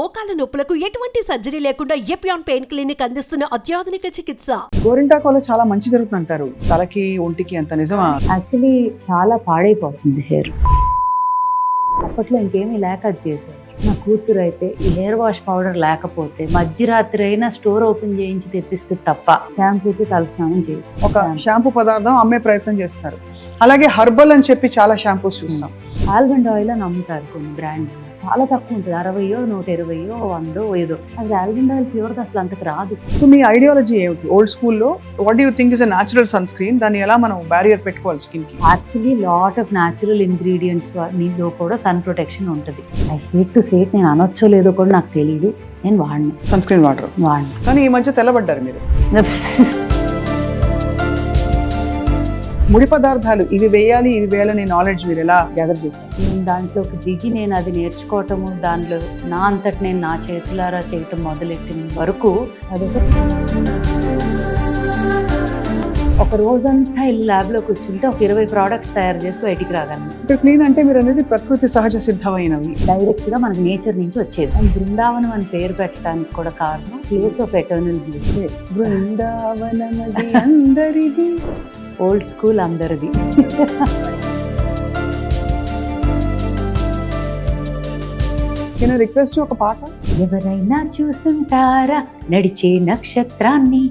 మోకాల నొప్పులకు ఎటువంటి సర్జరీ లేకుండా ఎపియాన్ పెయిన్ క్లినిక్ అందిస్తున్న అత్యాధునిక చికిత్స. గోరింటాకు చాలా మంచి జరుగుతుంది అంటారు, తలకి ఒంటికి అంత నిజమా? యాక్చువల్లీ చాలా పాడైపోతుంది హెయిర్. అప్పట్లో ఇంకేమీ లేక అది చేశారు. నా కూతురు అయితే ఈ హెయిర్ వాష్ పౌడర్ లేకపోతే మధ్యరాత్రి అయినా స్టోర్ ఓపెన్ చేయించి తెప్పిస్తే తప్ప షాంపూకి తలస్నానం చేయదు. ఒక షాంపూ పదార్థం అమ్మే ప్రయత్నం చేస్తారు. అలాగే హర్బల్ అని చెప్పి చాలా షాంపూస్ చూస్తాం. ఆల్మండ్ ఆయిల్ అని అమ్ముతారు కొన్ని బ్రాండ్స్, చాలా తక్కువ ఉంటుంది, 60, 120, 100, ఏదో. అది ఆల్మండ్ ఆయిల్ ప్యూర్ అసలు అంతకు రాదు. సో మీ ఐడియాలజీ ఏమిటి? ఓల్డ్ స్కూల్లో what do you think is a natural sun screen, దాన్ని ఎలా మనం బ్యారియర్ పెట్టుకోవాలి స్కిన్ కి? Actually lot of natural ingredients నీలో కూడా సన్ ప్రొటెక్షన్ ఉంటుంది. I hate to say it, నేను అనొచ్చో లేదో కూడా నాకు తెలియదు. నేను వాడిని సన్ స్క్రీన్ వాటర్ కానీ ఈ మధ్య తెల్లబడ్డారు మీరు. ముడి పదార్థాలు ఇవి వేయాలి ఇవి వేయాలనే నాలెడ్జ్ మీరు ఎలా గ్యాదర్ చేశారు? నేను దాంట్లోకి దిగి నేను అది నేర్చుకోవటము, దాంట్లో నా అంతటి నేను నా చేతులారా చేయటం మొదలెట్టిన వరకు ఒక రోజంతా వెళ్ళి ల్యాబ్లో కూర్చుంటే ఒక 20 ప్రోడక్ట్స్ తయారు చేసి బయటికి రాగలను. ఇక్కడ క్లీన్ అంటే మీరు అనేది ప్రకృతి సహజ సిద్ధమైనవి, డైరెక్ట్గా మనకి నేచర్ నుంచి వచ్చేది. అండ్ బృందావనం అని పేరు పెట్టడానికి కూడా కారణం ప్లేస్ ఆఫ్ ఎటర్నల్ బ్యూటీ. బృందావనమది అందరిది, ఓల్డ్ స్కూల్ అందరిది. నేను రిక్వెస్ట్ ఒక పాట. ఎవరైనా చూసుంటారా నడిచే నక్షత్రాన్ని,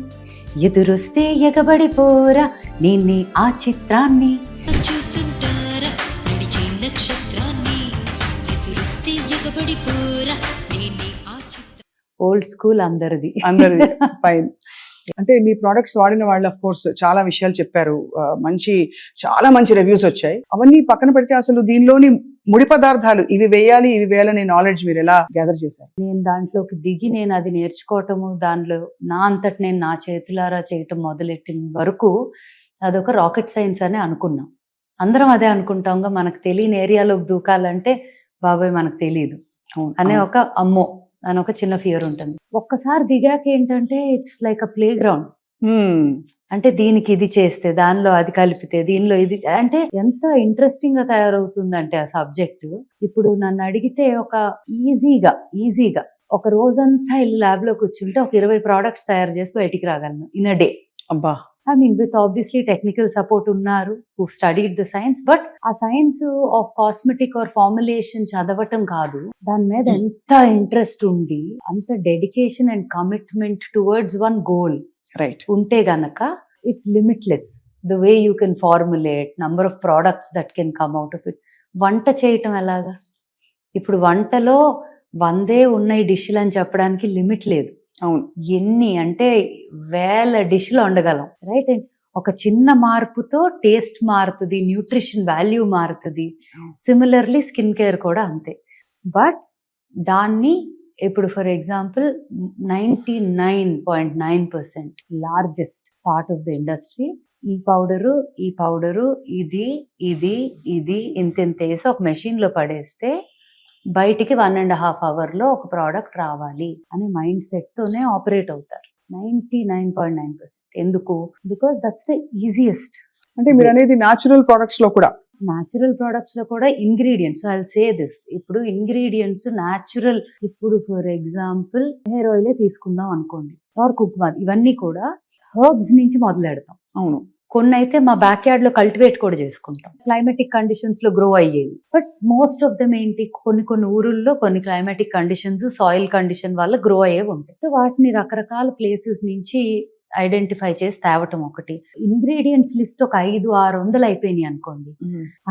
ఎదురొస్తే ఎగబడిపోరా నేనే ఆ చిత్రాన్ని. చూసుంటారా నడిచే నక్షత్రాన్ని, ఎదురొస్తే ఎగబడిపోరా నేనే ఆ చిత్రం. ఓల్డ్ స్కూల్ అందరిది. అందరిది ఫైన్. అంటే మీ ప్రోడక్ట్స్ వాడిన వాళ్ళు ఆఫ్ కోర్స్ చాలా విషయాలు చెప్పారు, చాలా మంచి రివ్యూస్ వచ్చాయి. అవన్నీ పక్కన పెడితే అసలు దీనిలోని ముడి పదార్థాలు ఇవి వేయాలి ఇవి వేయాలనే నాలెడ్జ్ మీరు ఎలా గ్యాదర్ చేశారు? నేను దాంట్లోకి దిగి నేను అది నేర్చుకోవటము, దాంట్లో నా అంతటి నేను నా చేతులారా చేయటం మొదలెట్టిన వరకు అదొక రాకెట్ సైన్స్ అని అనుకున్నాం. అందరం అదే అనుకుంటాంగా, మనకు తెలియని ఏరియాలోకి దూకాలంటే బాబాయ్ మనకు తెలియదు అనే ఒక అమ్మో అని ఒక చిన్న ఫియర్ ఉంటుంది. ఒక్కసారి దిగాక ఏంటంటే it's like a play ground. అంటే దీనికి ఇది చేస్తే దానిలో అది కలిపితే దీనిలో ఇది, అంటే ఎంత ఇంట్రెస్టింగ్ గా తయారవుతుందంటే ఆ సబ్జెక్ట్. ఇప్పుడు నన్ను అడిగితే ఒక ఈజీగా ఒక రోజంతా వెళ్ళి ల్యాబ్ లో కూర్చుంటే ఒక 20 ప్రోడక్ట్స్ తయారు చేసి బయటికి రాగలను ఇన్ అ డే. అబ్బా. I mean, with obviously technical support unnaru who studied the science, but a science of cosmetic or formulation chadavatam kaadu, dan మీద ఎంత ఇంట్రెస్ట్ ఉండి అంత dedication and commitment towards one goal right ఉంటే గనక it's limitless the way you can formulate number of products that can come out of it. వంట చేయటం ఎలాగా? ఇప్పుడు వంటలో 100 ఉన్నాయి డిష్లు అని చెప్పడానికి లిమిట్ లేదు. అవును, ఎన్ని అంటే 1000 డిష్లు వండగలం, రైట్? అండ్ ఒక చిన్న మార్పుతో టేస్ట్ మారుతుంది, న్యూట్రిషన్ వాల్యూ మారుతుంది. సిమిలర్లీ స్కిన్ కేర్ కూడా అంతే. బట్ దాన్ని ఇప్పుడు for example 99.9% largest part of the industry ఈ పౌడరు ఇది ఇంత వేసి ఒక మెషిన్ లో పడేస్తే బయటికి 1.5 అవర్లో ఒక ప్రోడక్ట్ రావాలి అనే మైండ్ సెట్ తోనే ఆపరేట్ అవుతారు 99.9%. ఎందుకు? Because that's the easiest. అంటే మీరు అనేది న్యాచురల్ ప్రొడక్ట్స్ లో కూడా ingredients, I will say this, ఇప్పుడు ఇంగ్రీడియంట్స్ న్యాచురల్. ఇప్పుడు ఫర్ ఎగ్జాంపుల్ హెయిర్ ఆయిలే తీసుకుందాం అనుకోండి, ఆర్ కుక్మా, ఇవన్నీ కూడా హర్బ్స్ నుంచి మొదలెడతాం. అవును, కొన్ని అయితే మా బ్యాక్ యార్డ్ లో కల్టివేట్ కూడా చేసుకుంటాం, క్లైమాటిక్ కండిషన్స్ లో గ్రో అయ్యేవి. బట్ మోస్ట్ ఆఫ్ దమ్ ఏంటి, కొన్ని ఊరుల్లో కొన్ని క్లైమాటిక్ కండిషన్స్, సాయిల్ కండిషన్ వల్ల గ్రో అయ్యేవి ఉంటాయి. సో వాటిని రకరకాల ప్లేసెస్ నుంచి ఐడెంటిఫై చేసి తేవటం ఒకటి. ఇంగ్రీడియంట్స్ లిస్ట్ ఒక 500-600 అయిపోయినాయి అనుకోండి,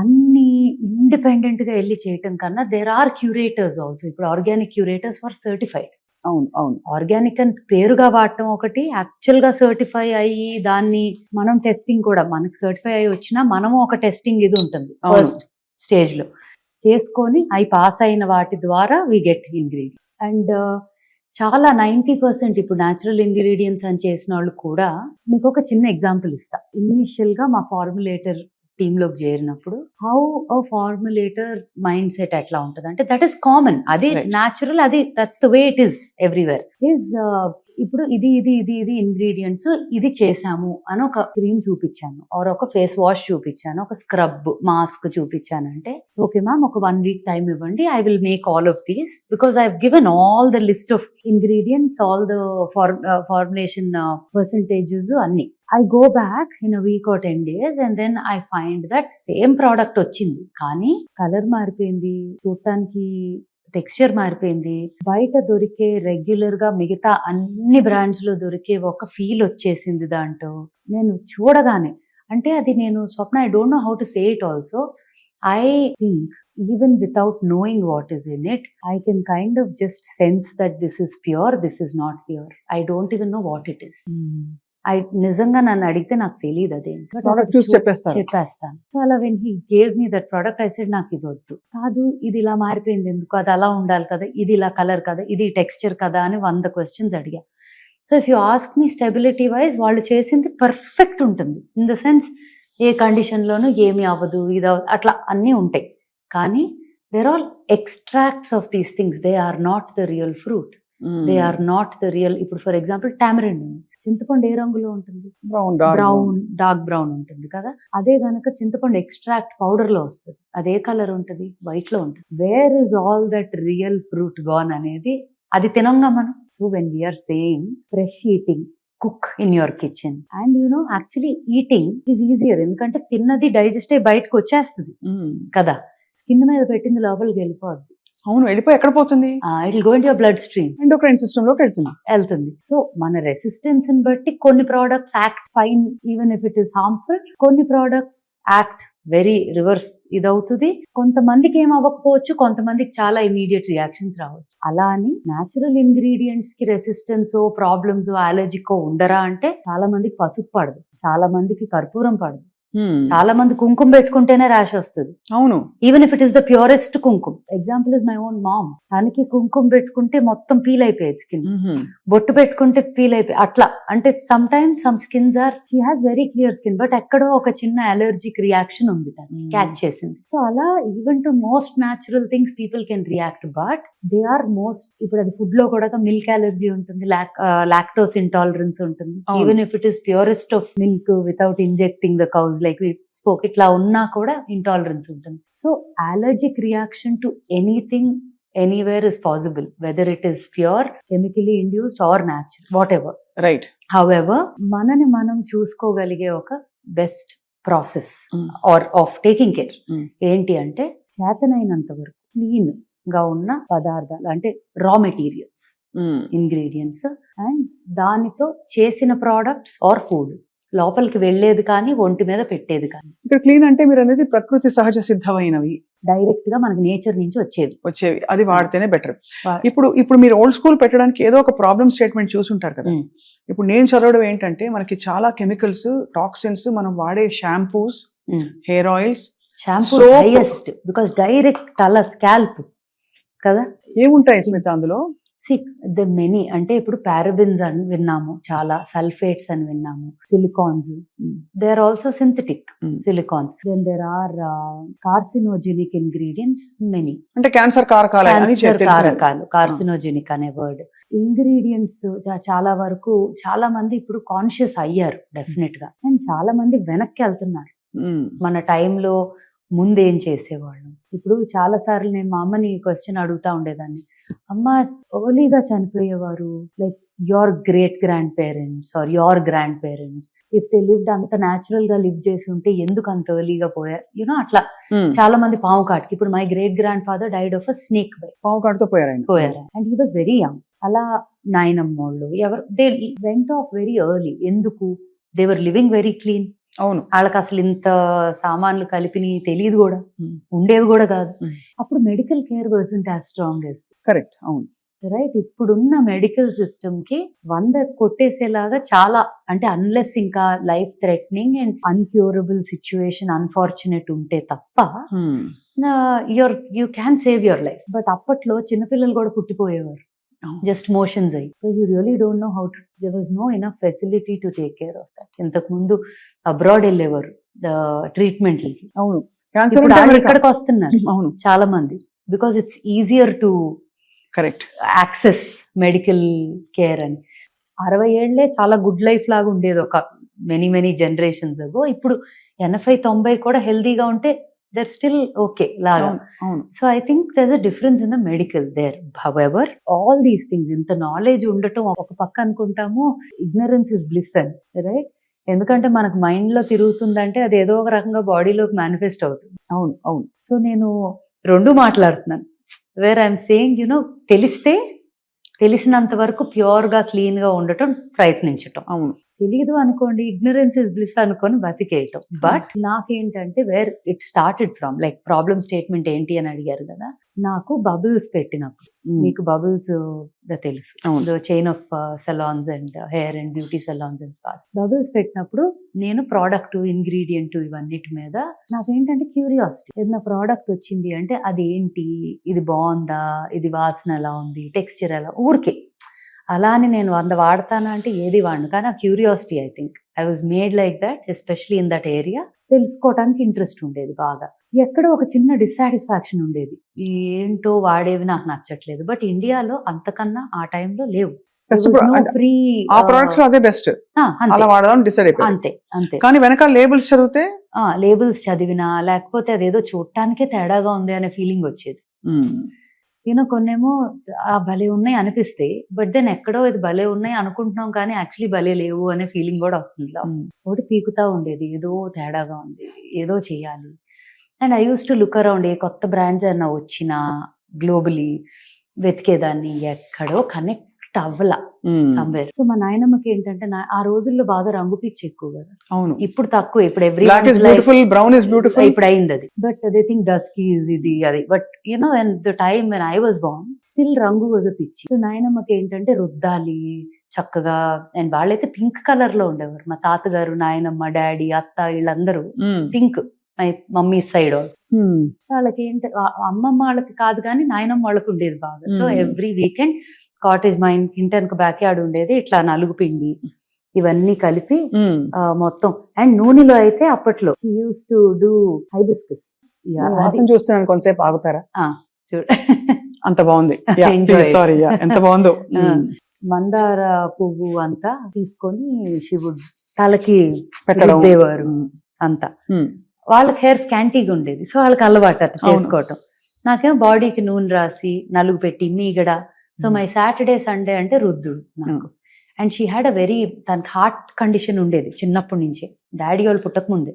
అన్ని ఇండిపెండెంట్ గా వెళ్ళి చేయటం కన్నా దేర్ ఆర్ క్యూరేటర్స్ ఆల్సో. ఇప్పుడు ఆర్గానిక్ క్యూరేటర్స్ ఫర్ సర్టిఫైడ్. అవును, ఆర్గానిక్ అని పేరుగా వాడటం ఒకటి, యాక్చువల్ గా సర్టిఫై అయ్యి దాన్ని మనం టెస్టింగ్ కూడా, మనకి సర్టిఫై అయ్యి వచ్చినా మనము ఒక టెస్టింగ్ ఇది ఉంటుంది ఫస్ట్ స్టేజ్ లో చేసుకొని అవి పాస్ అయిన వాటి ద్వారా వి గెట్ ఇంగ్రీడియంట్. అండ్ చాలా 90% ఇప్పుడు న్యాచురల్ ఇంగ్రీడియంట్స్ అని చేసిన వాళ్ళు కూడా, మీకు ఒక చిన్న ఎగ్జాంపుల్ ఇస్తా. ఇనిషియల్ గా మా ఫార్ములేటర్ టీంలోకి చేరినప్పుడు హౌ అ ఫార్ములేటర్ మైండ్ సెట్ ఎట్లా ఉంటుంది అంటే దట్ ఈస్ కామన్, అది Right. న్యాచురల్, అది that's the way it is everywhere. ఇప్పుడు ఇది ఇంగ్రీడియంట్స్ ఇది చేసాము అని ఒక క్రీమ్ చూపించాను, ఆర్ ఒక ఫేస్ వాష్ చూపించాను, ఒక స్క్రబ్ మాస్క్ చూపించాను అంటే ఓకే మ్యామ్ ఒక 1 week టైం ఇవ్వండి, I will make all of these because I have given all the list of ingredients, all the formulation percentages అన్ని. I go back in a week or 10 days and then I find that same product వచ్చింది, కానీ colour మారిపోయింది, చూడటానికి texture మారిపోయింది, బయట దొరికే regular గా మిగతా అన్ని బ్రాండ్స్ లో దొరికే ఒక ఫీల్ వచ్చేసింది దాంట్లో. నేను చూడగానే అంటే అది నేను Swapna, I don't know how to say it also, I think even without knowing what is in it, I can kind of just sense that this is pure, this is not pure. I don't even know what it is. నిజంగా నన్ను అడిగితే నాకు తెలియదు అదేంటి, product చూసి చెప్పేస్తారు. చెప్పేస్తాను. So అలా when he gave me that product I said నాకు ఇది వద్దు, కాదు ఇది ఇలా మారిపోయింది ఎందుకు, అది అలా ఉండాలి కదా, ఇది ఇలా కలర్ కదా, ఇది టెక్స్చర్ కదా అని 100 questions అడిగా. So if you ask me stability wise వాళ్ళు చేసింది పర్ఫెక్ట్ ఉంటుంది, ఇన్ ద సెన్స్ ఏ కండిషన్లోనూ ఏమీ అవ్వదు, ఇది అట్లా అన్నీ ఉంటాయి. కానీ there all extracts of these things, they are not the real fruit, they are not the real. ఇప్పుడు ఫర్ ఎగ్జాంపుల్ టామరిన్, చింతపండు ఏ రంగులో ఉంటుంది, బ్రౌన్, డార్క్ బ్రౌన్ ఉంటుంది కదా. అదే గనక చింతపండు ఎక్స్ట్రాక్ట్ పౌడర్ లో వస్తుంది, అదే కలర్ ఉంటుంది, వైట్ లో ఉంటుంది. Where is all that real fruit gone అనేది అది తినంగా మనం. So when we are saying fresh eating, cook in your kitchen and actually eating is easier, ఎందుకంటే తిన్నది డైజెస్ట్ అయ్యి బయటకు వచ్చేస్తుంది కదా, స్కిన్ మీద పెట్టింది లోపలికి వెళ్ళిపోద్ది. అవును, వెళ్ళిపోయి ఎక్కడ పోతుంది, it will go into your blood stream, endocrine system లోకి వెళ్తుంది. సో మన రెసిస్టెన్స్ ని బట్టి కొన్ని products act fine even if it is harmful, కొన్ని ప్రోడక్ట్స్ యాక్ట్ వెరీ రివర్స్ ఇదవుతుంది. కొంతమందికి ఏం అవ్వకపోవచ్చు, కొంతమందికి చాలా ఇమీడియట్ రియాక్షన్స్ రావచ్చు. అలా అని న్యాచురల్ ఇంగ్రీడియంట్స్ కి రెసిస్టెన్స్ ప్రాబ్లమ్స్ అలర్జికో ఉండరా అంటే చాలా మందికి పసుపు పడదు, చాలా మందికి కర్పూరం పడదు, చాలా మంది కుంకుమ పెట్టుకుంటేనే ర్యాష్ వస్తుంది. అవును, even if it is the purest kumkum. Example is my own mom, తనకి కుంకుమ పెట్టుకుంటే మొత్తం పీల్ అయిపోయేది స్కిన్, బొట్టు పెట్టుకుంటే పీల్ అయిపోయి అట్లా. అంటే sometimes some skins are, she has very clear skin but ఎక్కడో ఒక చిన్న అలర్జిక్ రియాక్షన్ ఉంది, క్యాచ్ చేసింది. సో అలా even to most natural things people can react, but they are most, ఇప్పుడు అది ఫుడ్ లో కూడా మిల్క్ అలర్జీ ఉంటుంది, లాక్టోస్ ఇంటాలరెన్స్ ఉంటుంది, even if it is purest of milk without injecting the cows like we spoke, ఇట్లా ఉన్నా కూడా intolerance ఉంటుంది. So allergic reaction to anything anywhere is possible, whether it is pure, chemically induced or natural, whatever. Right. However మనని మనం చూసుకోగలిగే ఒక best process or of taking care ఏంటి అంటే చేతనైనంత వరకు క్లీన్ గా ఉన్న పదార్థాలు, అంటే రా మెటీరియల్స్, ఇంగ్రీడియంట్స్ అండ్ దానితో చేసిన ప్రోడక్ట్స్ ఆర్ ఫుడ్ లోపలికి వెళ్ళేది కానీ ఒంటి మీద పెట్టేది కానీ. ఇక్కడ క్లీన్ అంటే మీరు అనేది ప్రకృతి సహజ సిద్ధమైనవి, డైరెక్ట్ గా మనకి నేచర్ నుంచి వచ్చేవి, అది వాడితేనే బెటర్. ఇప్పుడు మీరు ఓల్డ్ స్కూల్ పెట్టడానికి ఏదో ఒక ప్రాబ్లమ్ స్టేట్మెంట్ చూసుంటారు కదా. ఇప్పుడు నేను చదవడం ఏంటంటే మనకి చాలా కెమికల్స్, టాక్సిన్స్, మనం వాడే shampoos, hair oils, shampoo highest because direct తల స్కాల్ప్ కదా. ఏముంటాయి స్మిత అందులో? ద మెనీ, అంటే ఇప్పుడు పారాబెన్స్ అని విన్నాము, చాలా సల్ఫేట్స్ అని విన్నాము, silicones, they are also synthetic silicones, then there are carcinogenic ingredients many, అంటే క్యాన్సర్ కారకాలు, కార్సినోజెనిక్ అనే వర్డ్. ఇంగ్రీడియంట్స్ చాలా వరకు చాలా మంది ఇప్పుడు కాన్షియస్ అయ్యారు డెఫినెట్ గా, అండ్ చాలా మంది వెనక్కి వెళ్తున్నారు. మన టైంలో ముందేం చేసేవాళ్ళం. ఇప్పుడు చాలా సార్లు నేను మా అమ్మని క్వశ్చన్ అడుగుతా ఉండేదాన్ని, అమ్మ ఎర్లీగా చనిపోయేవారు, like your great grandparents or your grandparents, if they lived అంత న్యాచురల్ గా లివ్ చేసి ఉంటే ఎందుకు అంత ఎర్లీగా పోయారు, అట్లా. చాలా మంది పాము కాటికి, ఇప్పుడు my great grandfather died of a snake bite, పాము కాటుతో పోయారు and he was very young. అలా నాయనమ్మోళ్ళు ఎవరు, they went off very early. ఎందుకు? They were living very clean. అవును, వాళ్ళకి అసలు ఇంత సామాన్లు కలిపి తెలియదు కూడా, ఉండేవి కూడా కాదు. అప్పుడు medical care wasn't as strong as. Correct, అవును, రైట్. ఇప్పుడున్న మెడికల్ సిస్టమ్ కి 100 కొట్టేసేలాగా చాలా, అంటే అన్లెస్ ఇంకా life threatening and incurable situation unfortunate ఉంటే తప్ప you can save your life. But అప్పట్లో చిన్నపిల్లలు కూడా పుట్టిపోయేవారు జస్ట్ మోషన్స్ అయ్యి. You really don't know how to, there was no enough facility to take care of that. ఇంతకు ముందు అబ్రాడ్ వెళ్ళేవారు ట్రీట్మెంట్లకి. అవును, క్యాన్సర్ ఇప్పుడు అంటే వాళ్ళు అమెరికా. ఇక్కడికి వస్తున్నారు అవును, చాలా మంది, because it's easier to correct. Access medical care అని. 60 ఏళ్లే చాలా గుడ్ లైఫ్ లాగా ఉండేది ఒక మెనీ జనరేషన్స్ అగో. ఇప్పుడు 80-90 కూడా హెల్దీగా ఉంటే దర్ స్టిల్ ఓకే లాగా. అవును, అవును. So I think there a difference in the medical there. However all these things, ఇంత నాలెడ్జ్ ఉండటం ఒక పక్క అనుకుంటాము ఇగ్నరెన్స్ ఇస్ బ్లిస్ అని, రైట్? ఎందుకంటే మనకు మైండ్ లో తిరుగుతుందంటే అది ఏదో ఒక రకంగా బాడీలోకి మేనిఫెస్ట్ అవుతుంది. అవును, అవును. సో నేను రెండు మాట్లాడుతున్నాను. వేర్ ఐఎమ్ సేయింగ్ తెలిసినంత వరకు ప్యూర్ గా క్లీన్ గా ఉండటం ప్రయత్నించటం. అవును, తెలియదు అనుకోండి, ఇగ్నరెన్స్ ఇస్ బ్లిస్ అనుకొని బతికేయటం. బట్ నాకేంటంటే where it started from, like problem statement ఏంటి అని అడిగారు కదా, నాకు బబుల్స్ పెట్టినప్పుడు, మీకు బబుల్స్ తెలుసు, అవును. Chain of salons and hair and beauty salons and spas. Bubbles పెట్టినప్పుడు నేను ప్రోడక్ట్ ఇంగ్రీడియంట్ ఇవన్నిటి మీద నాకేంటంటే క్యూరియాసిటీ. ఏదైనా ప్రోడక్ట్ వచ్చింది అంటే అది ఏంటి, ఇది బాగుందా, ఇది వాసన ఎలా ఉంది, టెక్స్చర్ ఎలా, ఊరికే అలా అని నేను 100 వాడతానా అంటే ఏది వాడను. కానీ ఆ curiosity, I think I was made like that, especially in that area. తెలుసుకోవడానికి ఇంట్రెస్ట్ ఉండేది బాగా. ఎక్కడో ఒక చిన్న డిస్సాటిస్ఫాక్షన్ ఉండేది, ఏంటో వాడేవి నాకు నచ్చట్లేదు. బట్ ఇండియాలో అంతకన్నా ఆ టైంలో లేవు. ఫ్రీ ఆ ప్రొడక్ట్స్ అదే బెస్ట్, అలా వాడదాం డిసైడ్ అయిపోయింది. అంతే అంతే. కానీ వెనకాల లేబుల్స్ చదివితే లేబుల్స్ చదివినా లేకపోతే అదేదో చూడటానికే తేడాగా ఉంది అనే ఫీలింగ్ వచ్చేది. కొన్నేమో భలే ఉన్నాయి అనిపిస్తాయి, బట్ దెన్ ఎక్కడో ఇది భలే ఉన్నాయి అనుకుంటున్నాం కానీ యాక్చువల్లీ భలే లేవు అనే ఫీలింగ్ కూడా వస్తుంది. ఒకటి పీకుతా ఉండేది, ఏదో తేడాగా ఉంది, ఏదో చేయాలి. And I use to look around, ఏ కొత్త బ్రాండ్స్ ఏమన్నా వచ్చినా గ్లోబలీ వెతికేదాన్ని, ఎక్కడో కనెక్ట్ అవ్వలా సమ్వేర్. సో మా నాయనమ్మకి ఏంటంటే ఆ రోజుల్లో బాగా రంగు పిచ్చి ఎక్కువ కదా. అవును, ఇప్పుడు తక్కువ, ఇప్పుడు బ్రౌన్ ఇస్ బ్యూటిఫుల్ ఇప్పుడు అయింది అది. But they think dusky is ఇది అది. But when the time when I was born still రంగు వాజ్ పిచ్చి. సో నాయనమ్మకి ఏంటంటే రుద్దాలి చక్కగా. అండ్ వాళ్ళైతే పింక్ కలర్ లో ఉండేవారు, మా తాతగారు, నాయనమ్మ, డాడీ, అత్త వీళ్ళందరూ pink. My mummy side also. వాళ్ళకి ఏంటి, అమ్మమ్మ వాళ్ళకి కాదు కానీ నాయనమ్మ వాళ్ళకి ఉండేది బాగా. సో ఎవ్రీ వీకెండ్ కాటేజ్, మా ఇంటి బ్యాక్ యార్డ్ ఉండేది, ఇట్లా నలుగు పిండి ఇవన్నీ కలిపి మొత్తం. అండ్ నూనెలో అయితే అప్పట్లో యూస్ టు డూ హైబిస్కస్. వాసన చూస్తున్నాను, కొంతసేపు ఆగుతారా? చూడ అంత బాగుంది, సారీ ఎంత బాగుందో. మందార పువ్వు అంతా తీసుకొని శివుడు తలకి పెట్టేవారు అంతా. వాళ్ళకి హెయిర్ స్కాంటీగా ఉండేది, సో వాళ్ళకి అలవాటు అట్లా చేసుకోవటం. నాకేమో బాడీకి నూనె రాసి నలుగు పెట్టి మీగడ. సో మై సాటర్డే సండే అంటే రుద్దుడు నాకు. And she had a very, తనకి హార్ట్ కండిషన్ ఉండేది చిన్నప్పటి నుంచే, డాడీ వాళ్ళు పుట్టక ముందే.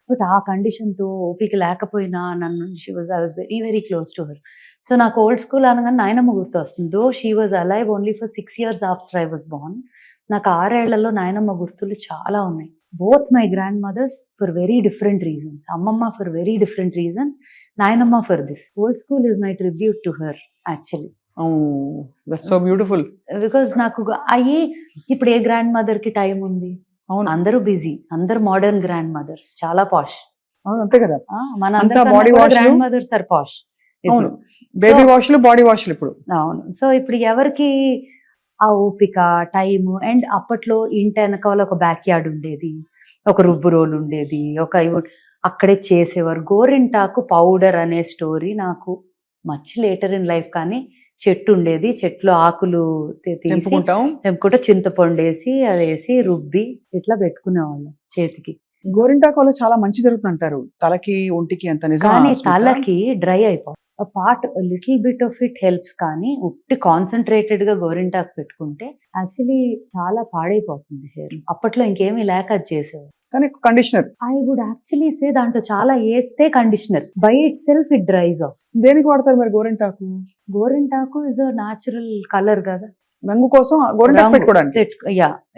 బట్ ఆ కండిషన్తో ఓపిక లేకపోయినా నన్ను I was very close to her. So నాకు ఓల్డ్ స్కూల్ అనగానే నాయనమ్మ గుర్తు వస్తుంది. Though she was alive only for 6 years after I was born. నాకు 6 ఏళ్లలో నాయనమ్మ గుర్తులు చాలా ఉన్నాయి. Both my grandmothers for very different reasons. అమ్మమ్మ ఫర్ వెరీ డిఫరెంట్ రీజన్స్, నాయనమ్మ for this. Old school is my tribute to her actually. That's so beautiful. Because నాకు ఇప్పుడు ఏ గ్రాండ్ మదర్ కి టైం ఉంది? అందరూ బిజీ, అందరు modern grand mothers, చాలా పాష్. అంతే కదా, మన grandmothers are posh. Baby వాష్లు, బాడీ వాష్లు ఇప్పుడు. అవును. సో ఇప్పుడు ఎవరికి ఆ ఓపిక, టైము? అండ్ అప్పట్లో ఇంటి వెనకాల ఒక బ్యాక్ యార్డ్ ఉండేది, ఒక రుబ్బు రోల్ ఉండేది, అక్కడే చేసేవారు. గోరింటాకు పౌడర్ అనే స్టోరీ నాకు మచ్ లేటర్ ఇన్ లైఫ్. కానీ చెట్టు ఉండేది, చెట్లు ఆకులు తెంపుకుంటా చింతపండు వేసి అది వేసి రుబ్బి ఇట్లా పెట్టుకునేవాళ్ళం చేతికి. గోరింటాకు వల్ల చాలా మంచి జరుగుతుంది అంటారు, తలకి ఒంటికి. అంత నిజం? కానీ తలకి డ్రై అయిపోతుంది. Part little bit of it helps, కానీ ఉట్టి కాన్సన్ట్రేటెడ్ గా గోరింటాకు పెట్టుకుంటే యాక్చువల్లీ చాలా పాడైపోతుంది హెయిర్. అప్పట్లో ఇంకేమీ లేక అది చేసేవారు. కానీ conditioner, I would actually say దాంట్లో చాలా వేస్తే conditioner by itself it dries off. దేనికి వాడతారు మరి గోరింటాకు? గోరింటాకు ఇస్ అ న్యాచురల్ కలర్ కదా, రంగు కోసం గోరింటాకు పెట్టుకోవడానికి.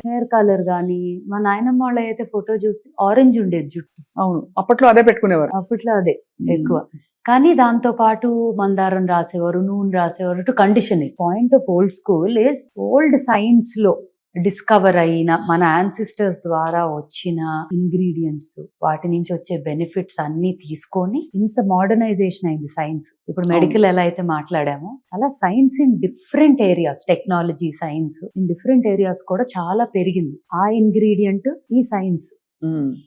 హెయిర్ కలర్ గానీ, మా నాయనమ్మ వాళ్ళ అయితే ఫోటో చూస్తే ఆరెంజ్ ఉండేది జుట్టు. అవును, అప్పట్లో అదే పెట్టుకునేవారు. అప్పట్లో అదే ఎక్కువ. కానీ దాంతో పాటు మందారం రాసేవారు, నూనె రాసేవారు to condition. Point of old school is old science లో డిస్కవర్ అయిన, మన యాన్సిస్టర్స్ ద్వారా వచ్చిన ఇంగ్రీడియంట్స్, వాటి నుంచి వచ్చే బెనిఫిట్స్ అన్ని తీసుకొని ఇంత మోడర్నైజేషన్ అయింది సైన్స్. ఇప్పుడు మెడికల్ ఎలా అయితే మాట్లాడామో అలా science in different areas, technology science in different areas కూడా చాలా పెరిగింది. ఆ ఇంగ్రీడియంట్ ఈ సైన్స్.